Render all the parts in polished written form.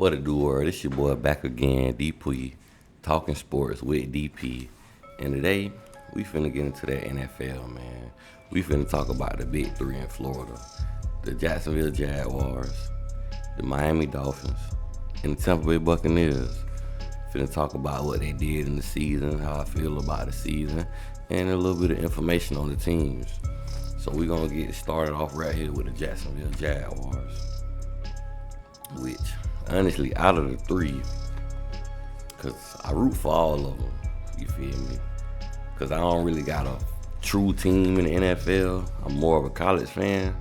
What it do, world? It's your boy back again, DP, talking sports with DP. And today, we finna get into that NFL, man. We finna talk about the big three in Florida. The Jacksonville Jaguars, the Miami Dolphins, and the Tampa Bay Buccaneers. Finna talk about what they did in the season, how I feel about the season, and a little bit of information on the teams. So we're gonna get started off right here with the Jacksonville Jaguars, which honestly, out of the three, because I root for all of them, you feel me? Because I don't really got a true team in the NFL. I'm more of a college fan,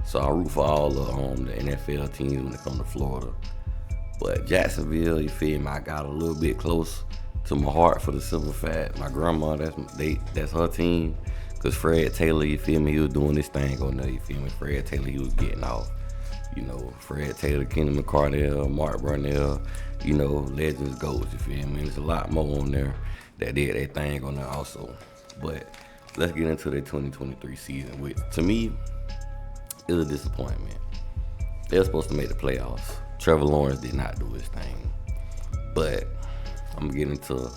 so I root for all of the NFL teams when it comes to Florida. But Jacksonville, you feel me, I got a little bit close to my heart for the simple fact, my grandma, that's her team. Because Fred Taylor, you feel me, he was doing this thing on there, you feel me? Fred Taylor, he was getting off. You know, Fred Taylor, Kenny McCardell, Mark Brunell, you know, legends, goats, you feel me? There's a lot more on there that did their thing on there also. But let's get into the 2023 season, which to me is a disappointment. They were supposed to make the playoffs. Trevor Lawrence did not do his thing. But I'm going to get into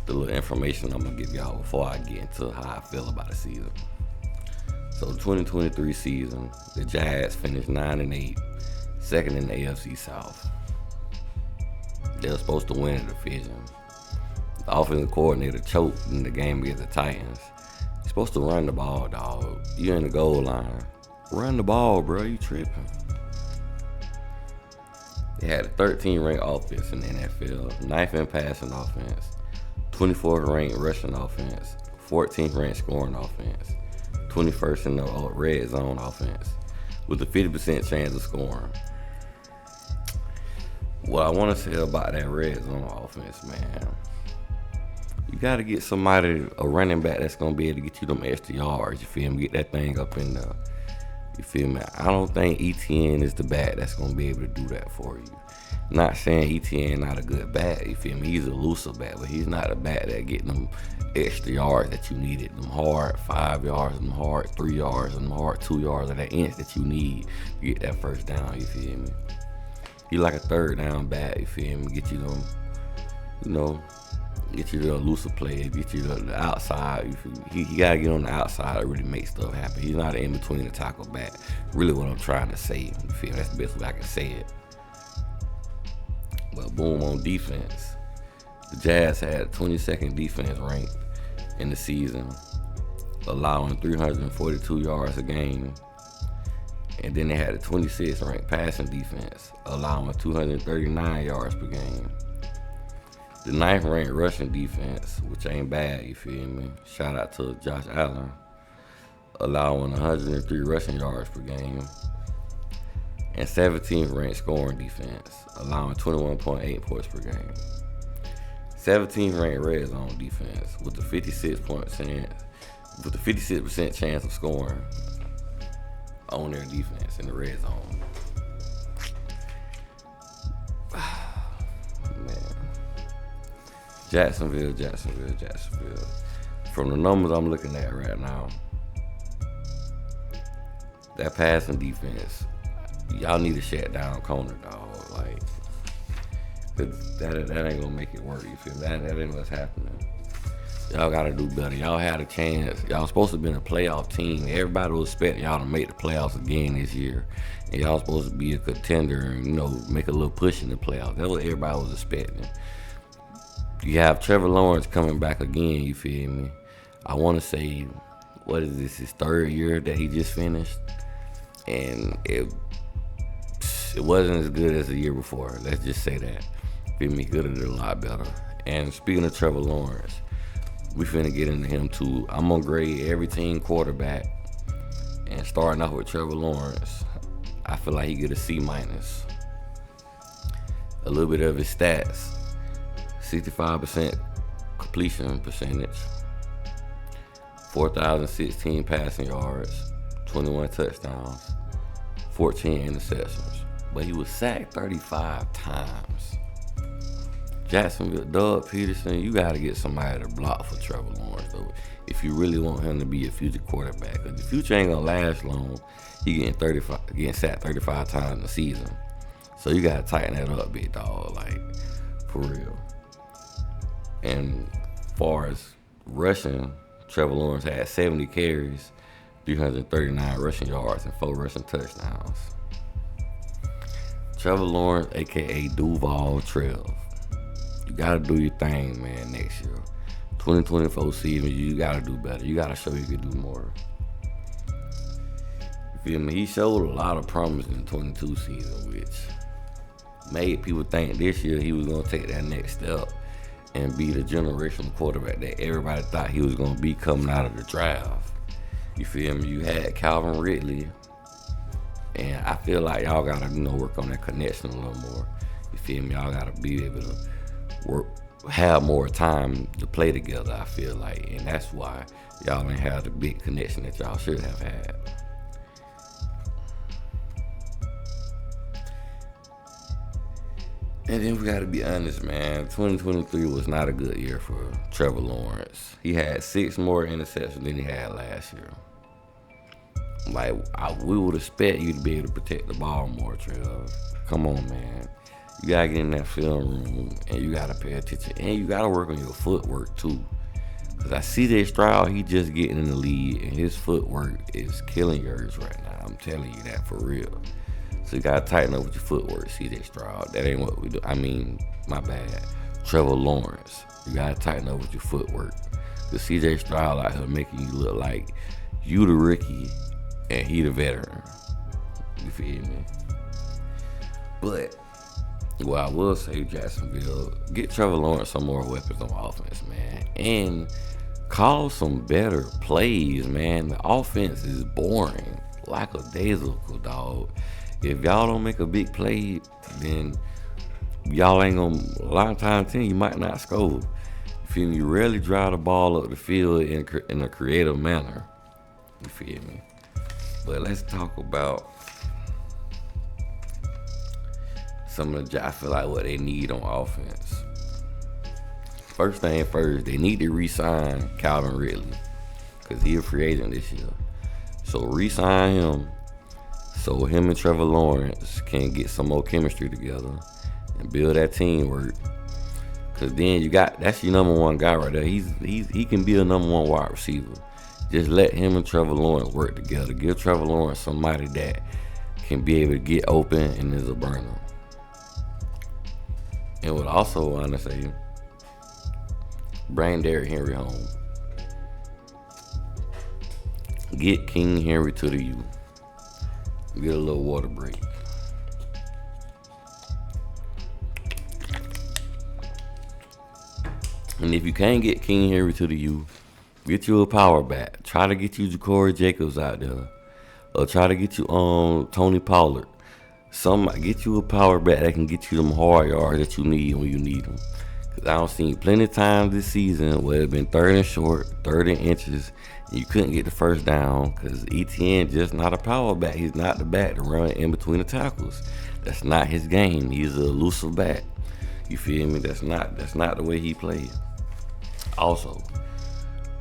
the little information I'm going to give y'all before I get into how I feel about the season. So 2023 season, the Jags finished 9-8, second in the AFC South. They were supposed to win the division. The offensive coordinator choked in the game against the Titans. You're supposed to run the ball, dog. You're in the goal line. Run the ball, bro. You tripping. They had a 13th ranked offense in the NFL, 9th in passing offense, 24th ranked rushing offense, 14th ranked scoring offense, 21st in the red zone offense, with a 50% chance of scoring. What I want to say about that red zone offense, man, you got to get somebody, a running back that's going to be able to get you them extra yards, you feel me, get that thing up in there. You feel me? I don't think ETN is the back that's going to be able to do that for you. Not saying ETN not a good back, you feel me? He's a looser back, but he's not a back that get them extra yards that you needed. Them hard 5 yards, them hard 3 yards, and them hard 2 yards of that inch that you need to get that first down, you feel me? He like a third down back, you feel me? Get you them, you know, get you the looser play, get you the outside. You feel me? He got to get on the outside to really make stuff happen. He's not in between the tackle back. Really what I'm trying to say, you feel me? That's the best way I can say it. But boom, on defense, the Jags had 22nd defense ranked in the season, allowing 342 yards a game. And then they had a 26th ranked passing defense, allowing 239 yards per game. The 9th ranked rushing defense, which ain't bad, you feel me? Shout out to Josh Allen, allowing 103 rushing yards per game. And 17th ranked scoring defense, allowing 21.8 points per game. 17th ranked red zone defense with a 56% chance of scoring on their defense in the red zone. Man. Jacksonville. From the numbers I'm looking at right now, that passing defense, y'all need to shut down corner, dog. Like, that ain't gonna make it work. You feel me? That ain't what's happening. Y'all gotta do better. Y'all had a chance. Y'all supposed to be a playoff team. Everybody was expecting y'all to make the playoffs again this year, and y'all supposed to be a contender and, you know, make a little push in the playoffs. That's what everybody was expecting. You have Trevor Lawrence coming back again. You feel me? I want to say, what is this? His third year that he just finished, and it wasn't as good as the year before. Let's just say that. Feel me? Could have done a lot better. And speaking of Trevor Lawrence, we finna get into him too. I'm gonna grade every team quarterback, and starting off with Trevor Lawrence, I feel like he get a C-. A little bit of his stats: 65% completion percentage, 4,016 passing yards, 21 touchdowns, 14 interceptions. But he was sacked 35 times. Jacksonville, Doug Peterson, you got to get somebody to block for Trevor Lawrence, though, if you really want him to be a future quarterback. Because the future ain't going to last long. He getting sacked 35 times in the season. So you gotta tighten that up, big dog, like for real. And far as rushing, Trevor Lawrence had 70 carries, 339 rushing yards, and 4 rushing touchdowns. Trevor Lawrence, aka Duval Trev, you gotta do your thing, man. Next year, 2024 season, you gotta do better. You gotta show you can do more. You feel me? He showed a lot of promise in the 22 season, which made people think this year he was gonna take that next step and be the generational quarterback that everybody thought he was gonna be coming out of the draft. You feel me? You had Calvin Ridley, and I feel like y'all gotta work on that connection a little more. You feel me? Y'all gotta be able to have more time to play together, I feel like, and that's why y'all didn't have the big connection that y'all should have had. And then we gotta be honest, man. 2023 was not a good year for Trevor Lawrence. He had 6 more interceptions than he had last year. Like, we would expect you to be able to protect the ball more, Trevor. Come on, man. You gotta get in that film room, and you gotta pay attention, and you gotta work on your footwork too. Cause I see that Stroud, he just getting in the lead, and his footwork is killing yours right now. I'm telling you that for real. So you gotta tighten up with your footwork, CJ Stroud. That ain't what we do. I mean, my bad. Trevor Lawrence, you gotta tighten up with your footwork. Cause CJ Stroud out here making you look like you the rookie and he the veteran. You feel me? But what I will say, Jacksonville, get Trevor Lawrence some more weapons on offense, man. And call some better plays, man. The offense is boring. Lackadaisical, dog. If y'all don't make a big play, then y'all ain't gonna, a lot of times, you might not score. You feel me? You rarely drive the ball up the field in a creative manner. You feel me? But let's talk about some of the, I feel like, what they need on offense. First thing first, they need to re-sign Calvin Ridley because he's a free agent this year. So re-sign him so him and Trevor Lawrence can get some more chemistry together and build that teamwork. Cause then you got, that's your number one guy right there. He can be a number one wide receiver. Just let him and Trevor Lawrence work together. Give Trevor Lawrence somebody that can be able to get open and is a burner. And what I also want to say, bring Derrick Henry home. Get King Henry to the U. Get a little water break. And if you can't get King Henry to the U, get you a power back. Try to get you Ja'Cory Jacobs out there. Or try to get you Tony Pollard. Get you a power back that can get you them hard yards that you need when you need them. Cause I don't seen plenty of times this season where it's been 3rd and short, 3rd and inches, and you couldn't get the first down because ETN just not a power back. He's not the back to run in between the tackles. That's not his game. He's a elusive back. You feel me? That's not the way he plays. Also,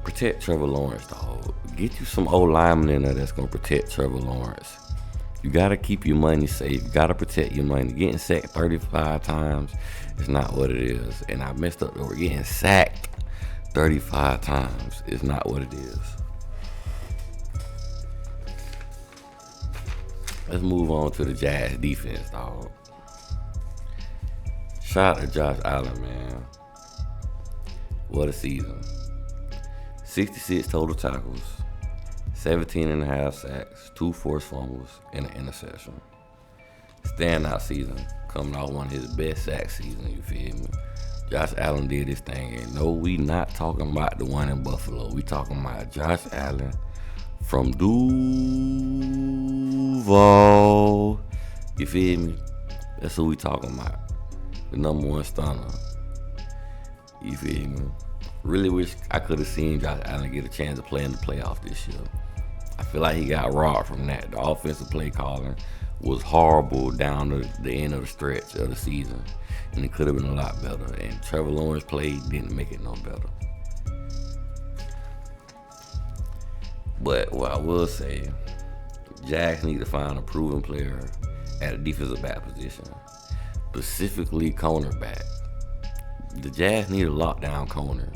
protect Trevor Lawrence, dog. Get you some old linemen in there that's gonna protect Trevor Lawrence. You gotta keep your money safe. You gotta protect your money. Getting sacked 35 times is not what it is. And I messed up the word. Getting sacked 35 times is not what it is. Let's move on to the Jags defense, dog. Shout out to Josh Allen, man. What a season. 66 total tackles, 17 and a half sacks, 2 forced fumbles, and an interception. Standout season, coming off one of his best sack seasons, you feel me? Josh Allen did his thing, and no, we not talking about the one in Buffalo. We talking about Josh Allen from Duval. You feel me? That's who we talking about. The number one stunner. You feel me? Really wish I could have seen Josh Allen get a chance to play in the playoff this year. I feel like he got robbed from that. The offensive play calling was horrible down to the end of the stretch of the season, and it could have been a lot better. And Trevor Lawrence play didn't make it no better. But what I will say, Jags need to find a proven player at the defensive back position, specifically cornerback. The Jags need a lockdown corner.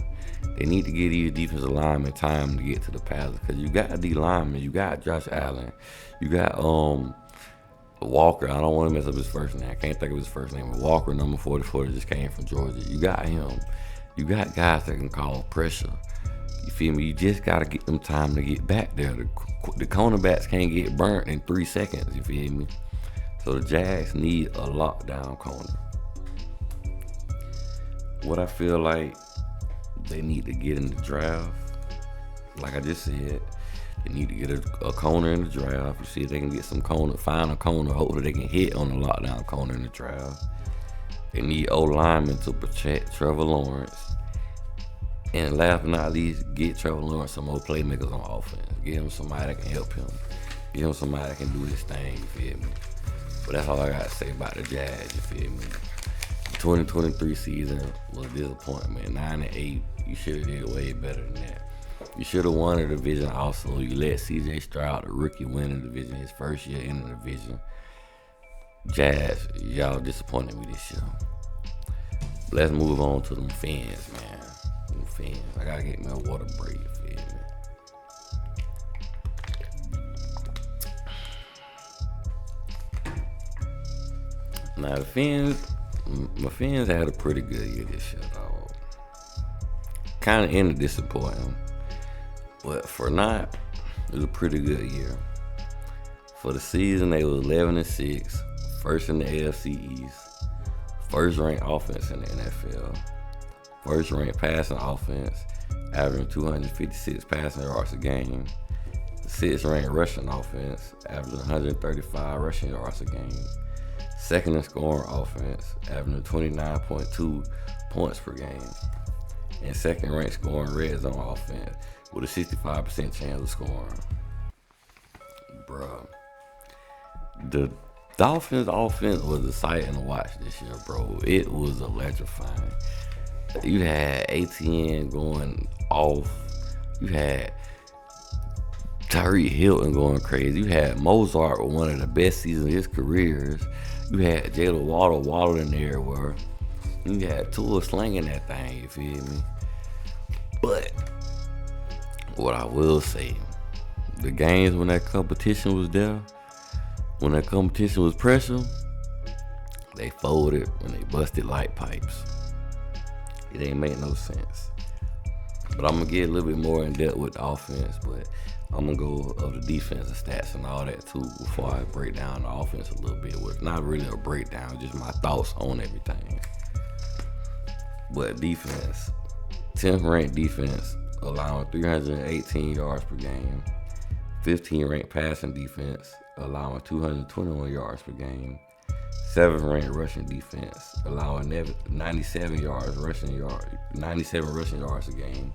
They need to give these defensive linemen time to get to the passer, because you got D linemen, you got Josh Allen, you got Walker. I don't want to mess up his first name. I can't think of his first name. Walker, number 44, that just came from Georgia. You got him. You got guys that can cause pressure. You feel me? You just got to get them time to get back there. The cornerbacks can't get burnt in 3 seconds. You feel me? So the Jags need a lockdown corner. What I feel like they need to get in the draft, like I just said, they need to get a corner in the draft. You see if they can get some corner, find a corner, hopefully they can hit on a lockdown corner in the draft. They need O-linemen to protect Trevor Lawrence. And last but not least, get Trevor Lawrence some more playmakers on offense. Get him somebody that can help him. Get him somebody that can do his thing, you feel me? But that's all I got to say about the Jags, you feel me? The 2023 season was a disappointment. 9-8, you should have did way better than that. You should have won the division also. You let C.J. Stroud, the rookie, win the division, his first year in the division. Jags, y'all disappointed me this year. Let's move on to them fans, man. Them fans. I gotta get me a water break, you feel me? Now my fans had a pretty good year this year, dog. Kind of ended disappointing. But for not, it was a pretty good year. For the season, they were 11-6, first in the AFC East, first ranked offense in the NFL, first ranked passing offense, averaging 256 passing yards a game, sixth ranked rushing offense, averaging 135 rushing yards a game, second in scoring offense, averaging 29.2 points per game, and second ranked scoring red zone offense with a 65% chance of scoring. Bruh. The Dolphins offense was exciting to watch this year, bro. It was electrifying. You had ATN going off. You had Tyreek Hilton going crazy. You had Mozart with one of the best seasons of his careers. You had Jalen Waddle in there where you had Tua slinging that thing, you feel me? But what I will say, the games when that competition was there, when that competition was pressure, they folded and they busted light pipes. It ain't make no sense. But I'm going to get a little bit more in depth with the offense, but I'm going to go of the defensive stats and all that too before I break down the offense a little bit. With not really a breakdown, just my thoughts on everything. But defense, 10th ranked defense, allowing 318 yards per game. 15th ranked passing defense, allowing 221 yards per game. 7th ranked rushing defense, allowing 97 rushing yards a game.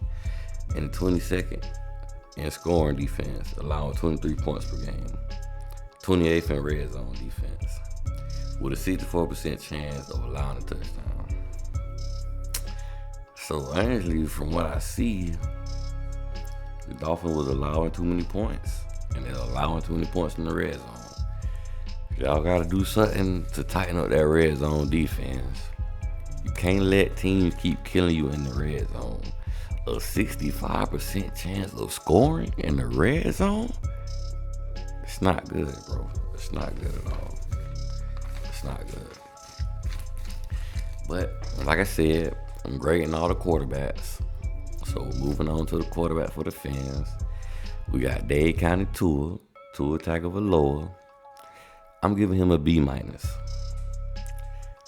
And 22nd in scoring defense, allowing 23 points per game. 28th in red zone defense, with a 64% chance of allowing a touchdown. So honestly, from what I see, the Dolphins was allowing too many points, and they're allowing too many points in the red zone. Y'all gotta do something to tighten up that red zone defense. You can't let teams keep killing you in the red zone. A 65% chance of scoring in the red zone? It's not good, bro. It's not good at all. It's not good. But like I said, I'm grading all the quarterbacks. So moving on to the quarterback for the fans. We got Dade County Tua Tagovailoa. I'm giving him a B-. A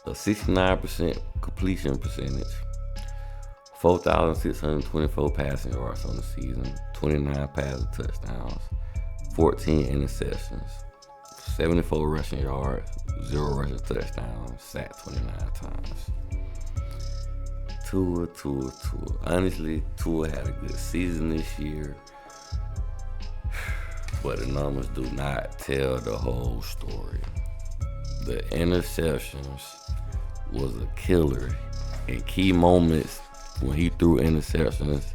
69% completion percentage. 4,624 passing yards on the season. 29 passing touchdowns. 14 interceptions. 74 rushing yards. 0 rushing touchdowns. Sacked 29 times. Tua. Honestly, Tua had a good season this year. But the numbers do not tell the whole story. The interceptions was a killer. In key moments when he threw interceptions,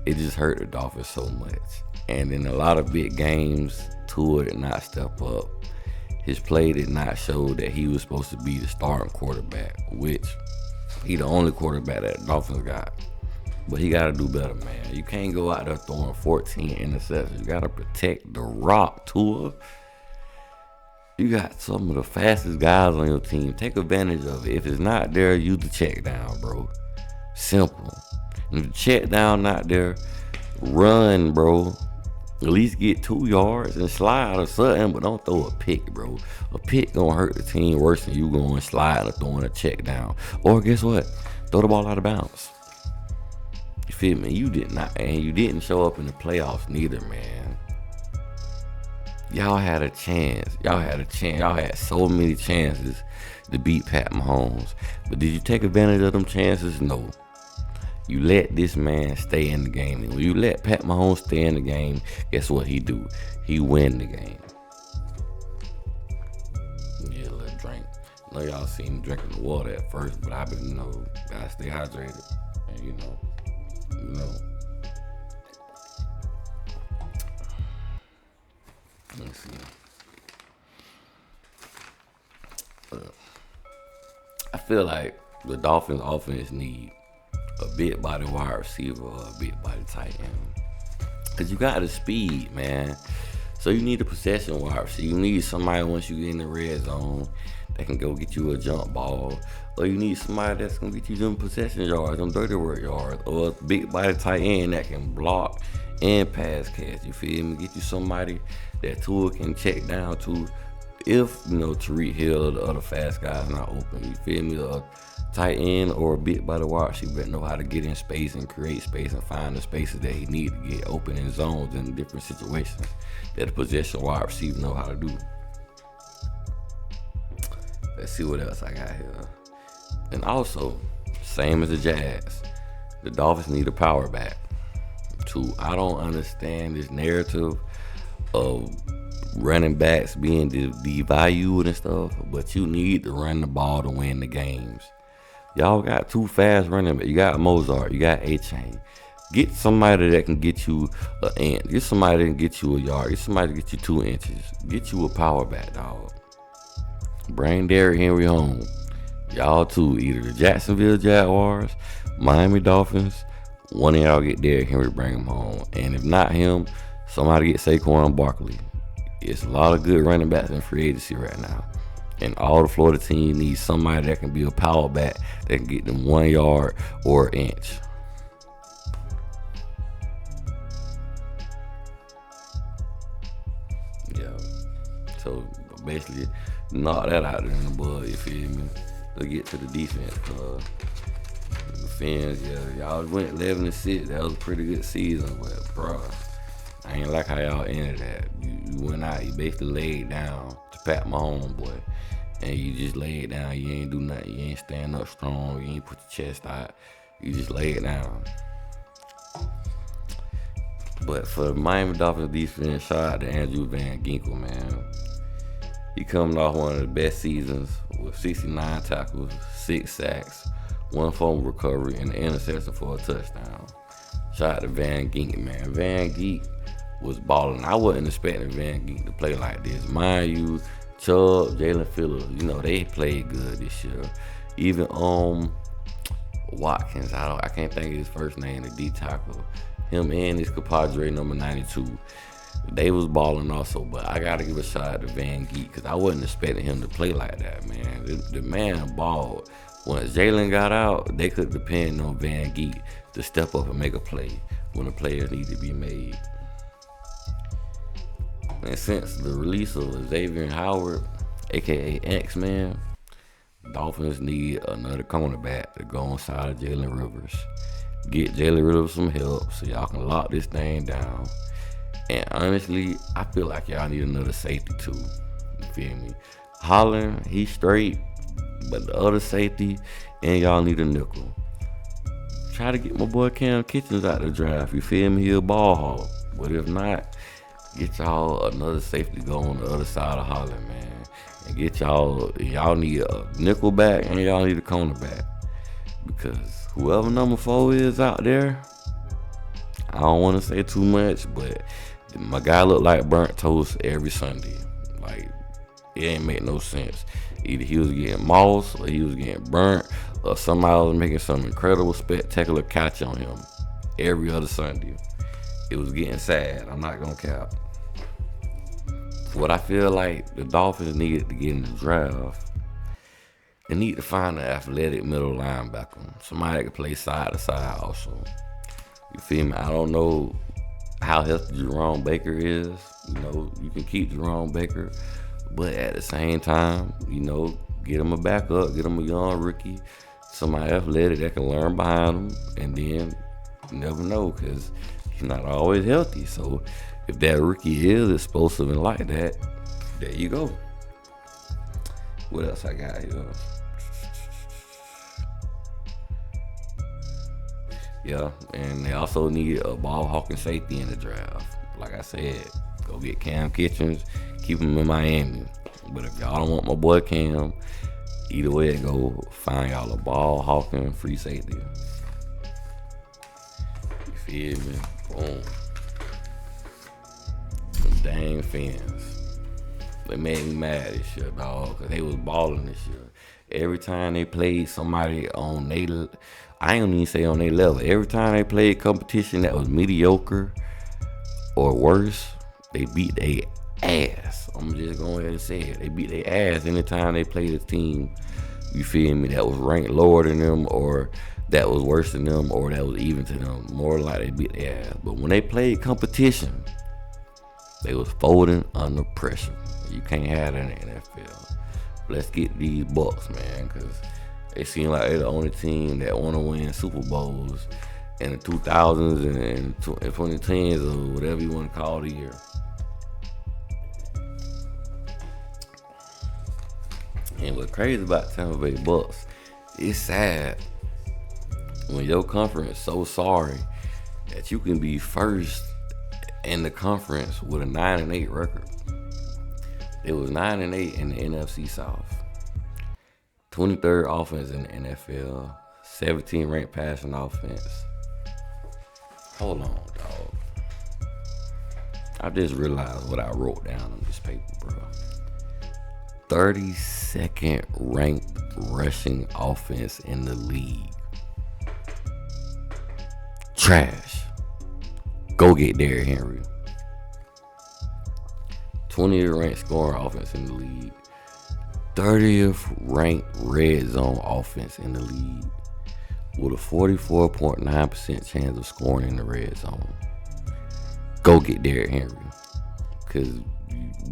it just hurt the Dolphins so much. And in a lot of big games, Tua did not step up. his play did not show that he was supposed to be the starting quarterback, which he the only quarterback that the Dolphins got. But he got to do better, man. You can't go out there throwing 14 interceptions. You got to protect the rock, Tua. You got some of the fastest guys on your team. Take advantage of it. If it's not there, use the check down, bro. Simple. And if the check down not there, run, bro. At least get 2 yards and slide or something, but don't throw a pick, bro. A pick gonna hurt the team worse than you going slide or throwing a check down. Or guess what? Throw the ball out of bounds. You feel me? You did not, and you didn't show up in the playoffs neither, man. Y'all had a chance. Y'all had so many chances to beat Pat Mahomes. But did you take advantage of them chances? No. You let this man stay in the game. And when you let Pat Mahomes stay in the game, guess what he do? He win the game. Yeah, a little drink. I know y'all seen me drinking the water at first, but I've been, gotta stay hydrated. And you know. Let me see. I feel like the Dolphins offense need a big body wide receiver or a big body tight end. Because you got the speed, man. So you need a possession wide receiver. You need somebody once you get in the red zone that can go get you a jump ball. Or you need somebody that's going to get you them possession yards, them dirty work yards. Or a big body tight end that can block and pass catch. You feel me? Get you somebody that Tua can check down to if, Tariq Hill or the other fast guys not open. You feel me? A tight end or a big body wide receiver know how to get in space and create space and find the spaces that he need to get open in zones in different situations that a possession wide receiver know how to do. Let's see what else I got here. And also, same as the Jags, the Dolphins need a power back. I don't understand this narrative of running backs being devalued and stuff, but you need to run the ball to win the games. Y'all got 2 fast running backs. You got Mozart, you got A-Chain. Get somebody that can get you an inch. Get somebody that can get you a yard. Get somebody to get you 2 inches. Get you a power back, dog. Bring Derrick Henry home. Y'all two, either the Jacksonville Jaguars, Miami Dolphins, one of y'all get Derrick Henry, bring him home. And if not him, somebody get Saquon Barkley. It's a lot of good running backs in free agency right now. And all the Florida team needs somebody that can be a power back that can get them 1 yard or an inch. Yeah. So basically, knock that out there in the bud, you feel me? To get to the defense. The Fins, y'all went 11-6. That was a pretty good season, but bro, I ain't like how y'all ended that. You went out, you basically laid down to Pat Mahomes, boy, and you just laid down. You ain't do nothing. You ain't stand up strong. You ain't put your chest out. You just laid down. But for the Miami Dolphins defense, shout out to Andrew Van Ginkel, man. He coming off one of the best seasons with 69 tackles, 6 sacks, 1 fumble recovery, and an interception for a touchdown. Shout out to Van Ginkel, man. Van Ginkel was balling. I wasn't expecting Van Ginkel to play like this. Mind you, Chubb, Jalen Phillips, they played good this year. Even Watkins, I can't think of his first name, the D tackle. Him and his compadre number 92. They was balling also, but I gotta give a shout out to Van Ginkel because I wasn't expecting him to play like that, man. The man balled. Once Jalen got out, they could depend on Van Ginkel to step up and make a play when the players need to be made. And since the release of Xavier Howard, aka X-Man, Dolphins need another cornerback to go on side of Jalen Rivers. Get Jalen Rivers some help so y'all can lock this thing down. And honestly, I feel like y'all need another safety too. You feel me? Holland, he's straight, but the other safety, and y'all need a nickel. Try to get my boy Cam Kitchens out the draft. You feel me? He a ball hawk. But if not, get y'all another safety to go on the other side of Holland, man. And get y'all need a nickel back and y'all need a corner back. Because whoever number 4 is out there, I don't want to say too much, but my guy look like burnt toast every Sunday. Like, It ain't make no sense. Either he was getting mossed or he was getting burnt or somebody was making some incredible spectacular catch on him every other Sunday. It was getting sad. I'm not gonna cap. What I feel like the Dolphins needed to get in the draft, they need to find an athletic middle linebacker. Somebody that can play side to side also. You feel me? I don't know how healthy Jerome Baker is. You can keep Jerome Baker, but at the same time, get him a backup, get him a young rookie, somebody athletic that can learn behind him, and then you never know because he's not always healthy. So if that rookie is explosive and like that, there you go. What else I got here? Yeah, and they also need a ball hawking safety in the draft. Like I said, go get Cam Kitchens, keep him in Miami. But if y'all don't want my boy Cam, either way it go, find y'all a ball hawking free safety. You feel me? Boom. Them dang fans. They made me mad this year, dog, because they was balling this year. Every time they played somebody on I ain't even say on their level. Every time they played competition that was mediocre or worse, they beat their ass. I'm just going ahead and say it. They beat their ass anytime they played a team, you feel me, that was ranked lower than them or that was worse than them or that was even to them. More like they beat their ass. But when they played competition, they was folding under pressure. You can't have that in the NFL. Let's get these Bucs, man, because they seem like they're the only team that want to win Super Bowls in the 2000s and 2010s or whatever you want to call the year. And what's crazy about Tampa Bay Bucs, it's sad when your conference so sorry that you can be first in the conference with a 9-8 record. It was 9-8 in the NFC South. 23rd offense in the NFL, 17 ranked passing offense. Hold on, dog. I just realized what I wrote down on this paper, bro. 32nd ranked rushing offense in the league. Trash. Go get Derrick Henry. 20th ranked scoring offense in the league. 30th ranked red zone offense in the league with a 44.9% chance of scoring in the red zone. Go get Derrick Henry. Because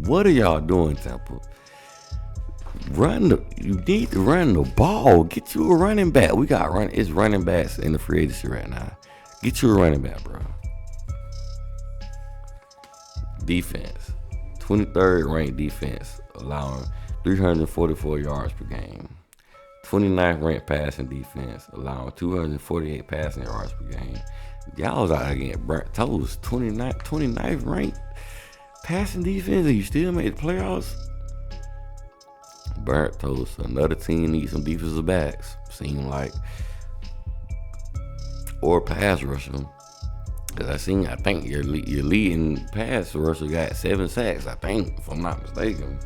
what are y'all doing, Tampa? You need to run the ball. Get you a running back. It's running backs in the free agency right now. Get you a running back, bro. Defense. 23rd ranked defense, allowing 344 yards per game. 29th ranked passing defense, allowing 248 passing yards per game. Y'all was out there getting burnt toast. 29th ranked passing defense, and you still made the playoffs? Burnt toast. Another team needs some defensive backs, seem like. Or pass rushing. Because I think your leading pass rusher got 7 sacks, I think, if I'm not mistaken.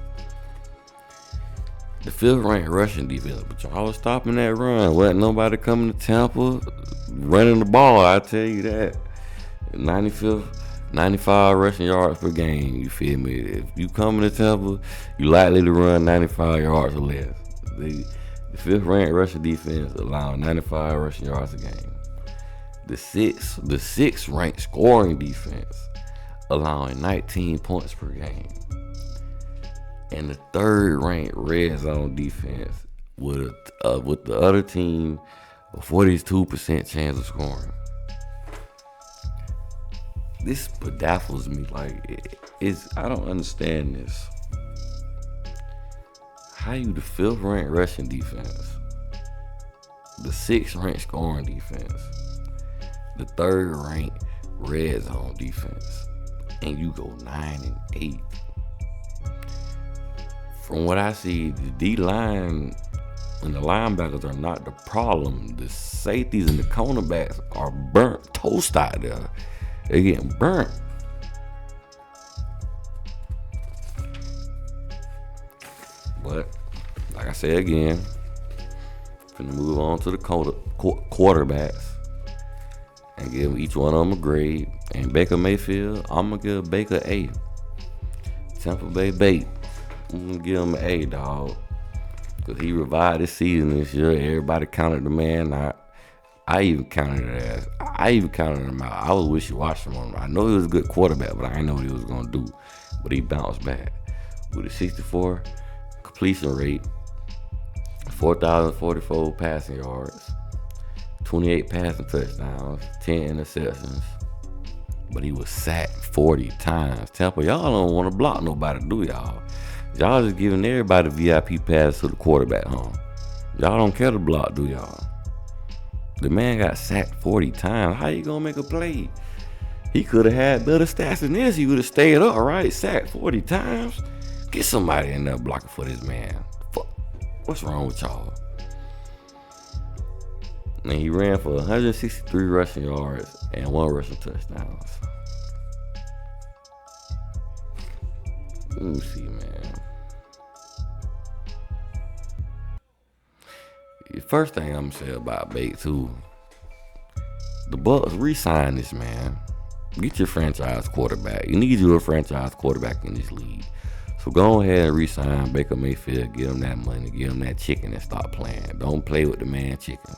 The 5th ranked rushing defense, but y'all was stopping that run. Wasn't nobody coming to Tampa running the ball, I tell you that. 95 rushing yards per game, you feel me? If you coming to Tampa, you likely to run 95 yards or less. The 5th ranked rushing defense allowing 95 rushing yards a game. The 6th ranked scoring defense allowing 19 points per game. And the 3rd ranked red zone defense with the other team a 42% chance of scoring. This bedazzles me. I don't understand this. How you the 5th ranked rushing defense, the 6th ranked scoring defense, the 3rd ranked red zone defense, and you go 9-8. From what I see, the D-line and the linebackers are not the problem. The safeties and the cornerbacks are burnt toast out there. They're getting burnt. like I said again, finna move on to the quarterbacks and give each one of them a grade. And Baker Mayfield, I'm gonna give Baker A. Tampa Bay Bait, I'm gonna give him an A, dog. Because he revived this season this year. Everybody counted the man out. I even counted him out. I was wishy-washy on him. I know he was a good quarterback, but I didn't know what he was going to do. But he bounced back. With a 64 completion rate, 4,044 passing yards, 28 passing touchdowns, 10 interceptions. But he was sacked 40 times. Tampa, y'all don't want to block nobody, do y'all? Y'all just giving everybody VIP pass to the quarterback, huh? Y'all don't care to block, do y'all? The man got sacked 40 times. How you gonna make a play? He could have had better stats than this. He would have stayed up, right? Sacked 40 times. Get somebody in there blocking for this man. Fuck. What's wrong with y'all? And he ran for 163 rushing yards and 1 rushing touchdowns. Let me see, man. The first thing I'm gonna say about Bates too, the Bucs re-sign this man. Get your franchise quarterback. You need you a franchise quarterback in this league. So go ahead and re-sign Baker Mayfield. Give him that money. Give him that chicken and stop playing. Don't play with the man chicken.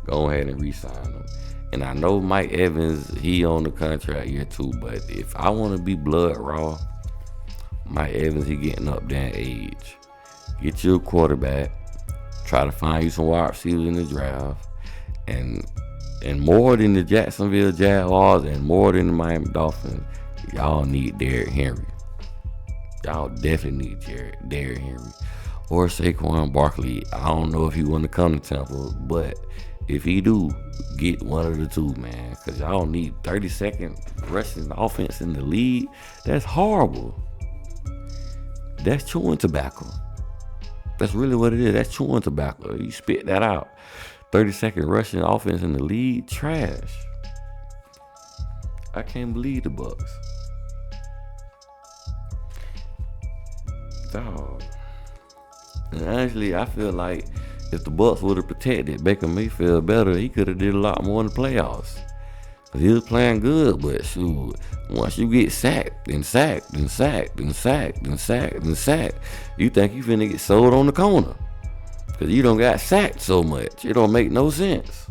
Go ahead and re-sign him. And I know Mike Evans, he on the contract year too, but if I want to be blood raw, Mike Evans, he getting up there in age. Get you a quarterback. Try to find you some wide receivers in the draft. And more than the Jacksonville Jaguars and more than the Miami Dolphins, y'all need Derrick Henry. Y'all definitely need Derrick Henry. Or Saquon Barkley. I don't know if he want to come to Tampa, but if he do, get one of the two, man. Because y'all need 30-second rushing offense in the league. That's horrible. That's chewing tobacco. That's really what it is. That's chewing tobacco. You spit that out. 30-second rushing offense in the league, trash. I can't believe the Bucs. Dog. And honestly, I feel like if the Bucs would have protected Baker Mayfield better, he could have did a lot more in the playoffs. Cause he was playing good, but shoot, once you get sacked, and sacked, and sacked, and sacked, and sacked, and sacked, you think you finna get sold on the corner. Cause you don't got sacked so much. It don't make no sense.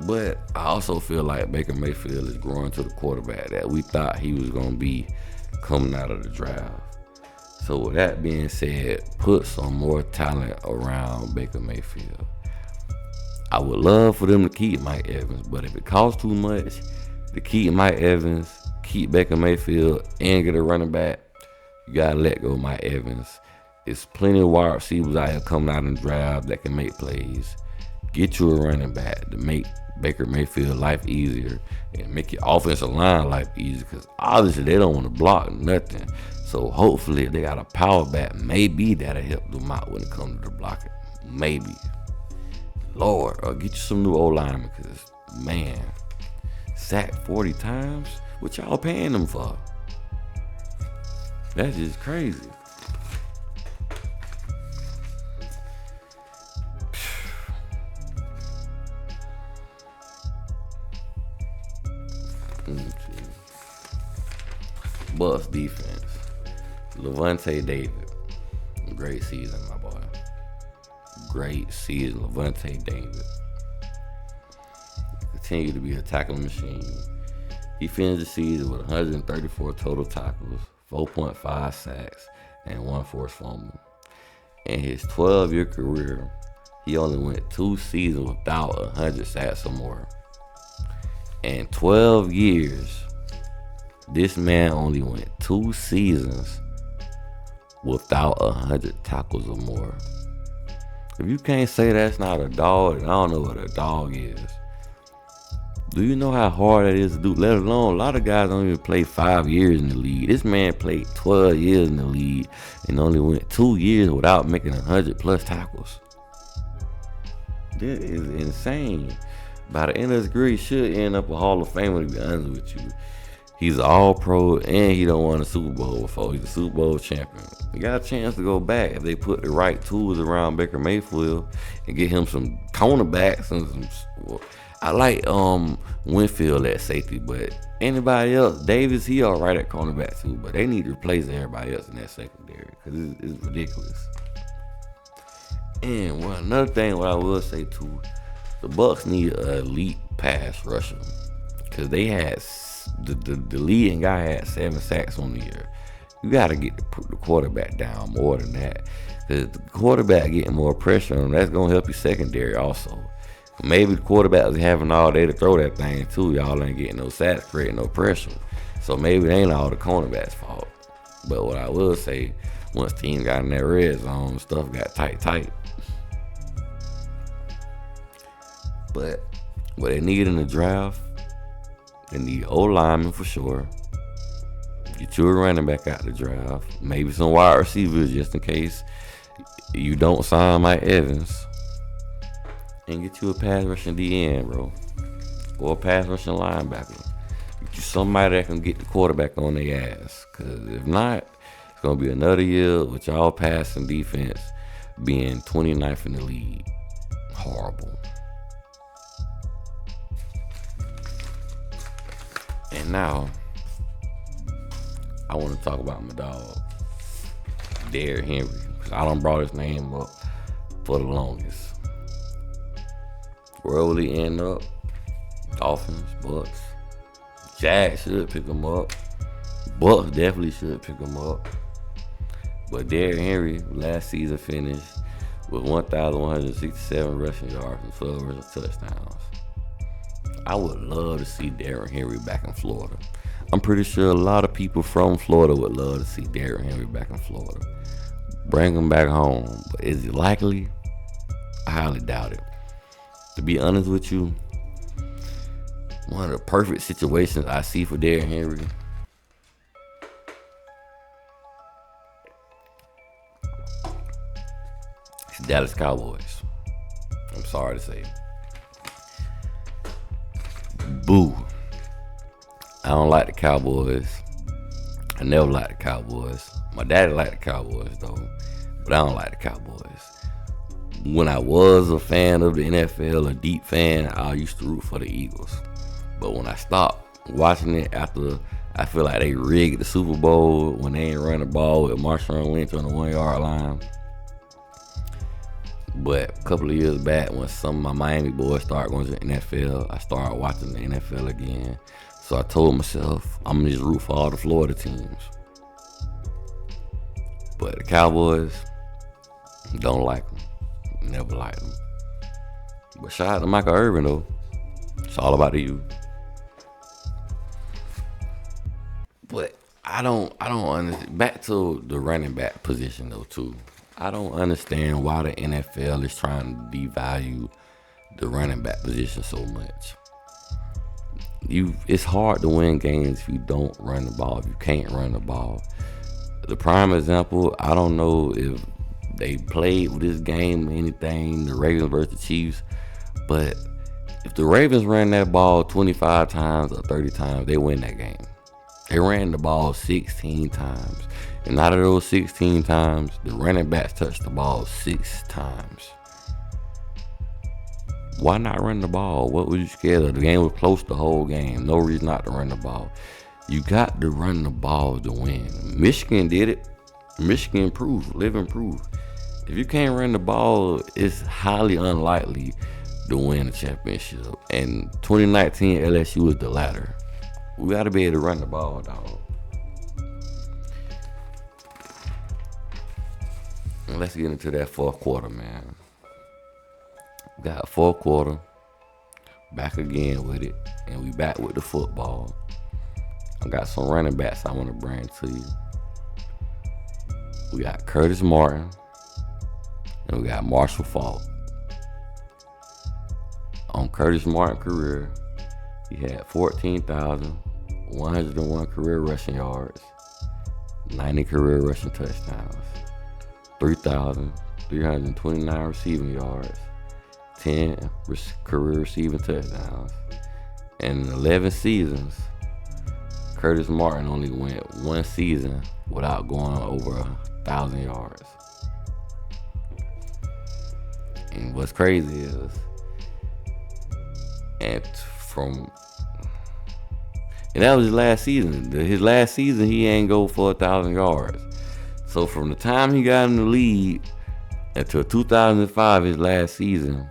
But I also feel like Baker Mayfield is growing to the quarterback that we thought he was gonna be coming out of the draft. So with that being said, put some more talent around Baker Mayfield. I would love for them to keep Mike Evans, but if it costs too much to keep Mike Evans, keep Baker Mayfield, and get a running back, you gotta let go of Mike Evans. There's plenty of wide receivers out here coming out in the draft that can make plays. Get you a running back to make Baker Mayfield life easier and make your offensive line life easier, because obviously they don't want to block nothing. So hopefully if they got a power back, maybe that'll help them out when it comes to the blocking. Maybe. Lord, or get you some new O-linemen, because, man, sacked 40 times? What y'all paying them for? That's just crazy. Bucs defense. Levante David. Great season, my boy. Great season, Levante David. Continue to be a tackling machine. He finished the season with 134 total tackles, 4.5 sacks, and 1 forced fumble. In his 12-year career, he only went 2 seasons without 100 sacks or more. In 12 years, this man only went 2 seasons without 100 tackles or more. If you can't say that's not a dog, then I don't know what a dog is. Do you know how hard that is to do? Let alone, a lot of guys don't even play 5 years in the league. This man played 12 years in the league and only went 2 years without making 100 plus tackles. This is insane. By the end of his career, he should end up a Hall of Famer, to be honest with you. He's an all-pro, and he don't won a Super Bowl before. He's a Super Bowl champion. He got a chance to go back if they put the right tools around Baker Mayfield and get him some cornerbacks and some. Well, I like Winfield at safety, but anybody else, Davis, he all right at cornerback too. But they need to replace everybody else in that secondary because it's ridiculous. And another thing, what I will say too, the Bucs need an elite pass rusher because they had the leading guy had 7 sacks on the year. You got to get the quarterback down more than that because the quarterback getting more pressure on him, that's gonna help your secondary also. Maybe the quarterback was having all day to throw that thing too. Y'all ain't getting no sacks, creating no pressure. So maybe it ain't all the cornerback's fault. But what I will say, once teams got in that red zone, stuff got tight. But what they need in the draft, they need O-linemen for sure. Get you a running back out the draft. Maybe some wide receivers just in case you don't sign Mike Evans. And get you a pass rushing DN, bro. Or a pass rushing linebacker. Get you somebody that can get the quarterback on their ass. Because if not, it's going to be another year with y'all passing defense being 29th in the league. Horrible. And now, I want to talk about my dog, Derrick Henry. Because I done brought his name up for the longest. Where will he end up? Dolphins, Bucs. Jags should pick him up. Bucs definitely should pick him up. But Derrick Henry last season finished with 1,167 rushing yards and 12 rushing touchdowns. I would love to see Derrick Henry back in Florida. I'm pretty sure a lot of people from Florida would love to see Derrick Henry back in Florida. Bring him back home. But is it likely? I highly doubt it. To be honest with you, one of the perfect situations I see for Derrick Henry is Dallas Cowboys. I'm sorry to say. Boo. I don't like the Cowboys. I never liked the Cowboys. My daddy liked the Cowboys though, but I don't like the Cowboys. When I was a fan of the NFL, a deep fan, I used to root for the Eagles. But when I stopped watching it after I feel like they rigged the Super Bowl when they ain't run the ball with Marshawn Lynch on the 1 yard line. But a couple of years back, when some of my Miami boys started going to the NFL, I started watching the NFL again. So I told myself, I'm going to just root for all the Florida teams. But the Cowboys, don't like them. Never liked them. But shout out to Michael Irvin, though. It's all about you. But I don't understand. Back to the running back position, though, too. I don't understand why the NFL is trying to devalue the running back position so much. It's hard to win games if you don't run the ball, if you can't run the ball. The prime example, I don't know if they played with this game or anything, the Ravens versus the Chiefs, but if the Ravens ran that ball 25 times or 30 times, they win that game. They ran the ball 16 times. And out of those 16 times, the running backs touched the ball 6 times. Why not run the ball? What was you scared of? The game was close the whole game. No reason not to run the ball. You got to run the ball to win. Michigan did it. Michigan proved, living proof. If you can't run the ball, it's highly unlikely to win a championship. And 2019 LSU was the latter. We got to be able to run the ball, dog. And let's get into that fourth quarter, man. We got a fourth quarter, back again with it, and we back with the football. I got some running backs I want to bring to you. We got Curtis Martin, and we got Marshall Faulk. On Curtis Martin's career, he had 14,101 career rushing yards, 90 career rushing touchdowns, 3,329 receiving yards, 10 career receiving touchdowns. And in 11 seasons, Curtis Martin only went one season without going over 1,000 yards. And what's crazy is, and that was his last season. His last season, he ain't go for 1,000 yards. So from the time he got in the league until 2005, his last season.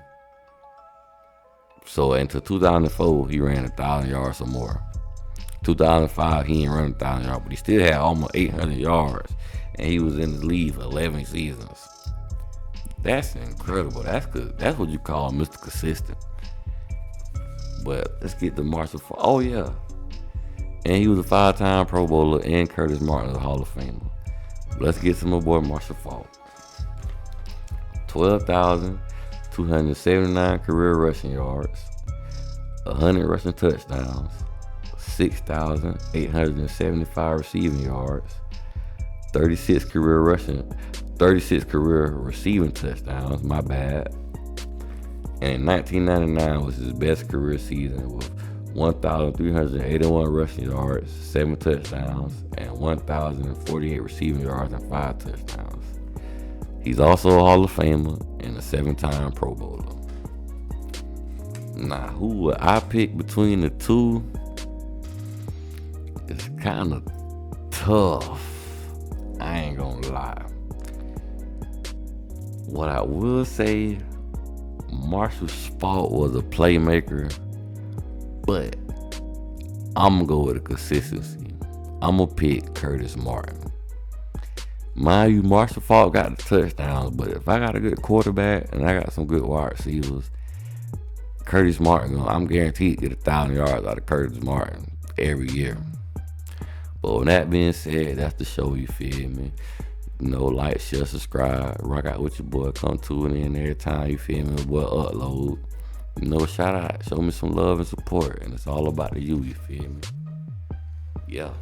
So until 2004, he ran 1,000 yards or more. 2005, he ain't run 1,000 yards, but he still had almost 800 yards, and he was in the league for 11 seasons. That's incredible. That's what you call Mr. Consistent. But let's get to Marshall Faulk. Oh yeah, and he was a 5-time Pro Bowler, and Curtis Martin is a Hall of Famer. Let's get to my boy Marshall Faulk. 12,279 career rushing yards, 100 rushing touchdowns, 6,875 receiving yards, 36 career receiving touchdowns, my bad. And 1999 was his best career season with 1,381 rushing yards, 7 touchdowns, and 1,048 receiving yards and 5 touchdowns. He's also a Hall of Famer and a 7-time Pro Bowler. Now, who would I pick between the two? It's kind of tough. I ain't gonna lie. What I will say, Marshall Faulk was a playmaker, but I'm gonna go with the consistency. I'm gonna pick Curtis Martin. Mind you, Marshall Faulk got the touchdowns, but if I got a good quarterback and I got some good wide receivers, Curtis Martin, I'm guaranteed to get 1,000 yards out of Curtis Martin every year. But with that being said, that's the show, you feel me? Like, share, subscribe, rock out with your boy, come tune in every time, you feel me? Boy, upload. Shout out, show me some love and support, and it's all about the you feel me? Yeah.